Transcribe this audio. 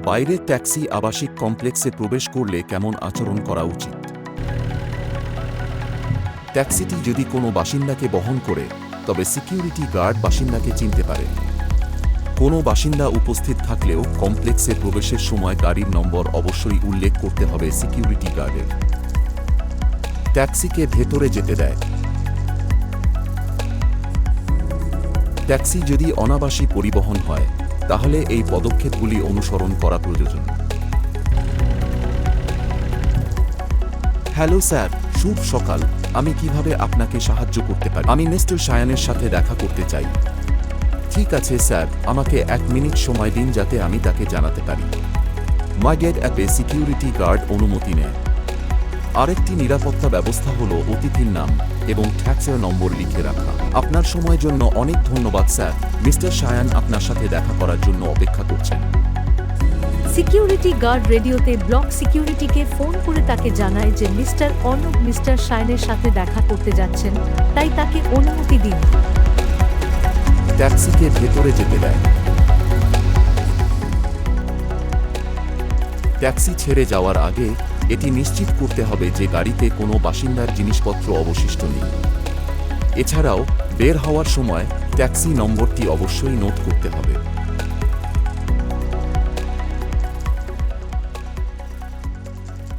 বাইরে ট্যাক্সি আবাসিক কমপ্লেক্সে প্রবেশ করলে কেমন আচরণ করা উচিত? ট্যাক্সিটি যদি কোনো বাসিন্দাকে বহন করে, তবে সিকিউরিটি গার্ড বাসিন্দাকে চিনতে পারে। কোনো বাসিন্দা উপস্থিত থাকলেও কমপ্লেক্সে প্রবেশের সময় গাড়ির নম্বর অবশ্যই উল্লেখ করতে হবে সিকিউরিটি গার্ডের। ট্যাক্সিকে ভেতরে যেতে দেয়। ট্যাক্সি যদি অনাবাসী পরিবহন হয়, তাহলে এই পদক্ষেপগুলি অনুসরণ করা প্রয়োজন। হ্যালো স্যার, শুভ সকাল। আমি কিভাবে আপনাকে সাহায্য করতে পারি? আমি মিস্টার শায়ানের সাথে দেখা করতে চাই। ঠিক আছে স্যার, আমাকে 1 মিনিট সময় দিন যাতে আমি তাকে জানাতে পারি। মাইগেট অ্যাপে সিকিউরিটি গার্ড অনুমতি নেয়। আরেকটি নিরাপত্তা ব্যবস্থা হল অতিথির নাম এবং ট্যাক্সের নম্বর লিখে রাখা। আপনার সময়ের জন্য অনেক ধন্যবাদ স্যার। মিস্টার শায়ান আপনার সাথে দেখা করার জন্য অপেক্ষা করছেন। সিকিউরিটি গার্ড রেডিওতে ব্লক সিকিউরিটিকে ফোন করে তাকে জানায় যে মিস্টার অর্ণব মিস্টার শায়ানের সাথে দেখা করতে যাচ্ছেন, তাই তাকে অনুমতি দিন। ট্যাক্সিকে ভেতরে যেতে দেয়। ট্যাক্সি ছেড়ে যাওয়ার আগে এটি নিশ্চিত করতে হবে যে গাড়িতে কোনো বাসিন্দার জিনিসপত্র অবশিষ্ট নেই। এছাড়াও বের হওয়ার সময় ট্যাক্সি নম্বরটি অবশ্যই নোট করতে হবে।